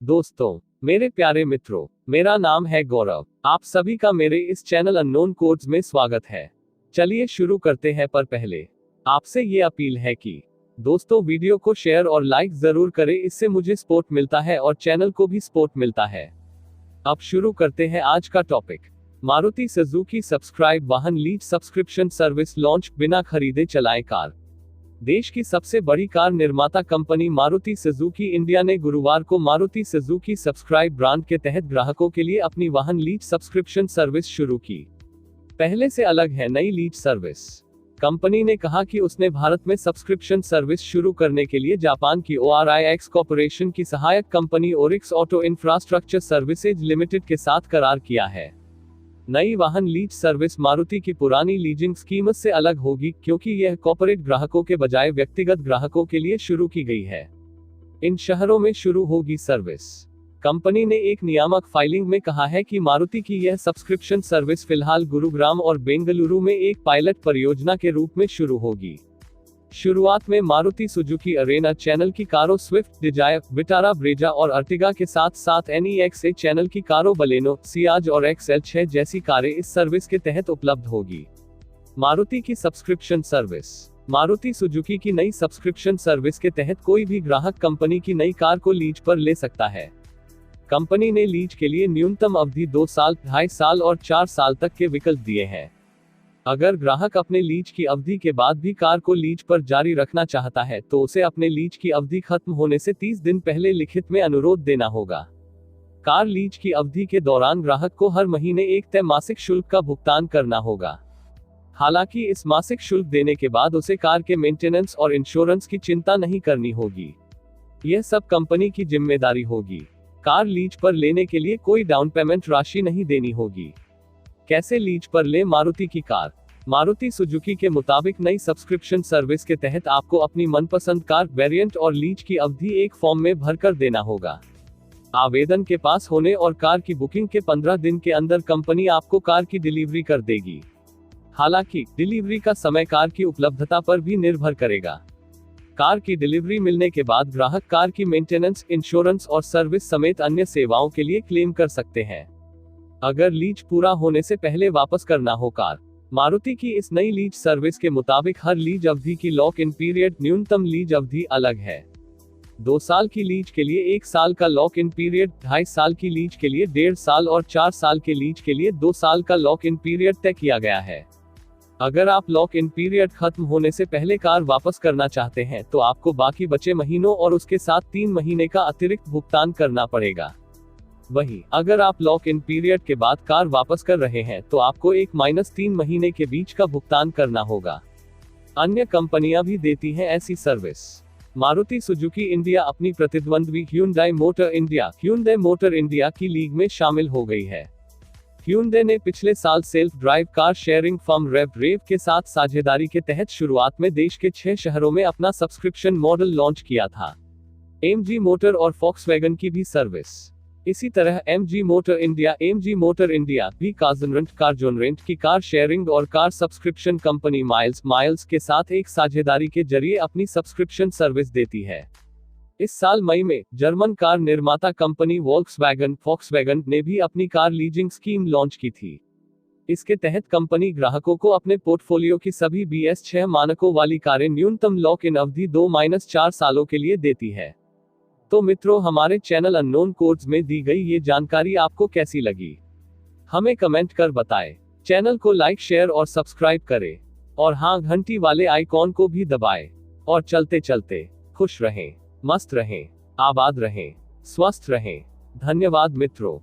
दोस्तों, मेरे प्यारे मित्रों, मेरा नाम है गौरव। आप सभी का मेरे इस चैनल अननोन कोड्स में स्वागत है। चलिए शुरू करते हैं, पर पहले आपसे ये अपील है कि दोस्तों वीडियो को शेयर और लाइक जरूर करें, इससे मुझे सपोर्ट मिलता है और चैनल को भी सपोर्ट मिलता है। अब शुरू करते हैं आज का टॉपिक। मारुति सुजुकी सब्सक्राइब वाहन लीज सब्सक्रिप्शन सर्विस लॉन्च, बिना खरीदे चलाएं कार। देश की सबसे बड़ी कार निर्माता कंपनी मारुति सुजुकी इंडिया ने गुरुवार को मारुति सुजुकी सब्सक्राइब ब्रांड के तहत ग्राहकों के लिए अपनी वाहन लीज सब्सक्रिप्शन सर्विस शुरू की। पहले से अलग है नई लीज सर्विस। कंपनी ने कहा कि उसने भारत में सब्सक्रिप्शन सर्विस शुरू करने के लिए जापान की ORIX कॉर्पोरेशन की सहायक company ORIX auto infrastructure services limited के साथ करार किया है। नई वाहन लीज सर्विस मारुति की पुरानी लीजिंग स्कीम से अलग होगी, क्योंकि यह कॉर्पोरेट ग्राहकों के बजाय व्यक्तिगत ग्राहकों के लिए शुरू की गई है। इन शहरों में शुरू होगी सर्विस। कंपनी ने एक नियामक फाइलिंग में कहा है कि मारुति की यह सब्सक्रिप्शन सर्विस फिलहाल गुरुग्राम और बेंगलुरु में एक पायलट परियोजना के रूप में शुरू होगी। शुरुआत में मारुति सुजुकी अरेना चैनल की कारों स्विफ्ट डिजायर, विटारा ब्रेजा और अर्टिगा के साथ साथ NEXA चैनल की कारों बलेनो, सियाज और XL6 जैसी कारें इस सर्विस के तहत उपलब्ध होगी। मारुति की सब्सक्रिप्शन सर्विस। मारुति सुजुकी की नई सब्सक्रिप्शन सर्विस के तहत कोई भी ग्राहक कंपनी की नई कार को लीज पर ले सकता है। कंपनी ने लीज के लिए न्यूनतम अवधि 2 साल, 2.5 साल और 4 साल तक के विकल्प दिए हैं। अगर ग्राहक अपने लीज की अवधि के बाद भी कार को लीज पर जारी रखना चाहता है, तो उसे अपने लीज की अवधि खत्म होने से 30 दिन पहले लिखित में अनुरोध देना होगा। कार लीज की अवधि के दौरान ग्राहक को हर महीने एक तय मासिक शुल्क का भुगतान करना होगा। हालांकि इस मासिक शुल्क देने के बाद उसे कार के मेंटेनेंस और इंश्योरेंस की चिंता नहीं करनी होगी। यह सब कंपनी की जिम्मेदारी होगी। कार लीज पर लेने के लिए कोई डाउन पेमेंट राशि नहीं देनी होगी। कैसे लीज पर ले मारुति की कार? मारुति सुजुकी के मुताबिक नई सब्सक्रिप्शन सर्विस के तहत आपको अपनी मनपसंद कार वेरिएंट और लीज की अवधि एक फॉर्म में भरकर देना होगा। आवेदन के पास होने और कार की बुकिंग के 15 दिन के अंदर कंपनी आपको कार की डिलीवरी कर देगी। हालांकि डिलीवरी का समय कार की उपलब्धता पर भी निर्भर करेगा। कार की डिलीवरी मिलने के बाद ग्राहक कार की मेंटेनेंस, इंश्योरेंस और सर्विस समेत अन्य सेवाओं के लिए क्लेम कर सकते हैं। अगर लीज पूरा होने से पहले वापस करना हो कार। मारुति की इस नई लीज सर्विस के मुताबिक हर लीज अवधि की लॉक इन पीरियड, न्यूनतम लीज अवधि अलग है। 2 साल की लीज के लिए 1 साल का लॉक इन पीरियड, 2.5 साल की लीज के लिए 1.5 साल और 4 साल के लीज के लिए 2 साल का लॉक इन पीरियड तय किया गया है। अगर आप लॉक इन पीरियड खत्म होने से पहले कार वापस करना चाहते हैं, तो आपको बाकी बचे महीनों और उसके साथ 3 महीने का अतिरिक्त भुगतान करना पड़ेगा। वहीं अगर आप लॉक इन पीरियड के बाद कार वापस कर रहे हैं, तो आपको 1-3 महीने के बीच का भुगतान करना होगा। अन्य कंपनियां भी देती हैं ऐसी सर्विस। मारुति सुजुकी इंडिया अपनी प्रतिद्वंद्वी Hyundai मोटर इंडिया की लीग में शामिल हो गई है। Hyundai ने पिछले साल self drive car sharing firm Revv के साथ साझेदारी के तहत शुरुआत में देश के 6 शहरों में अपना सब्सक्रिप्शन मॉडल लॉन्च किया था। MG मोटर और Volkswagen की भी सर्विस। इसी तरह MG मोटर इंडिया भी कारजोनरेंट की कार शेयरिंग और कार सब्सक्रिप्शन कंपनी माइल्स के साथ एक साझेदारी के जरिए अपनी सब्सक्रिप्शन सर्विस देती है। इस साल मई में जर्मन कार निर्माता कंपनी Volkswagen ने भी अपनी कार लीजिंग स्कीम लॉन्च की थी। इसके तहत कंपनी ग्राहकों को अपने पोर्टफोलियो की सभी BS6 मानकों वाली कारें न्यूनतम लॉक इन अवधि 2-4 सालों के लिए देती है। तो मित्रों, हमारे चैनल अननोन कोड्स में दी गई ये जानकारी आपको कैसी लगी? हमें कमेंट कर बताएं। चैनल को लाइक, शेयर और सब्सक्राइब करें। और हाँ, घंटी वाले आइकॉन को भी दबाएं। और चलते चलते खुश रहें, मस्त रहें, आबाद रहें, स्वस्थ रहें। धन्यवाद मित्रों।